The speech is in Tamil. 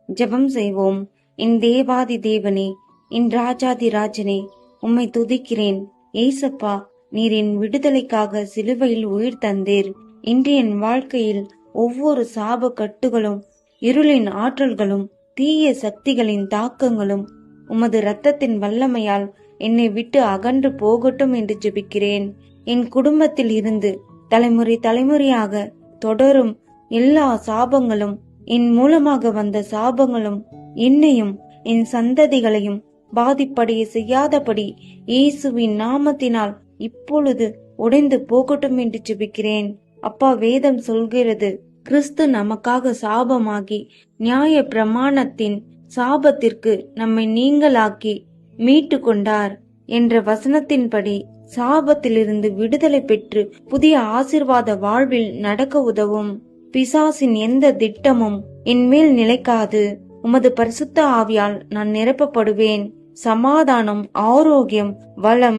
ஜெபம் செய்வோம். என் தேவாதி தேவனே, என் ராஜாதி ராஜனே, உம்மை துதிக்கிறேன். ஏசப்பா, நீர் என் விடுதலைக்காக சிலுவையில் உயிர் தந்தீர். இன்று என் வாழ்க்கையில் ஒவ்வொரு சாப கட்டுகளும், இருளின் ஆற்றல்களும், தீய சக்திகளின் தாக்கங்களும் உமது இரத்தத்தின் வல்லமையால் என்னை விட்டு அகன்று போகட்டும் என்று ஜெபிக்கிறேன். என் குடும்பத்தில் இருந்து தலைமுறை தலைமுறையாக தொடரும் எல்லா சாபங்களும், என் மூலமாக வந்த சாபங்களும் என்னையும் என் சந்ததிகளையும் பாதிப்படைய செய்யாதபடி இயேசுவின் நாமத்தினால் இப்பொழுது உடைந்து போகட்டும் என்று ஜெபிக்கிறேன். அப்பா, வேதம் சொல்கிறது, கிறிஸ்து நமக்காக சாபமாகி நியாய பிரமாணத்தின் சாபத்திற்கு நம்மை நீங்களாக்கி மீட்டு கொண்டார் என்ற வசனத்தின்படி சாபத்திலிருந்து விடுதலை பெற்று புதிய ஆசீர்வாத வாழ்வில் நடக்க உதவும். பிசாசின் எந்த திட்டமும் என் மேல் நிலைக்காது. உமது பரிசுத்த ஆவியால் நான் நிரப்பப்படுவேன். சமாதானம், ஆரோக்கியம், வளம்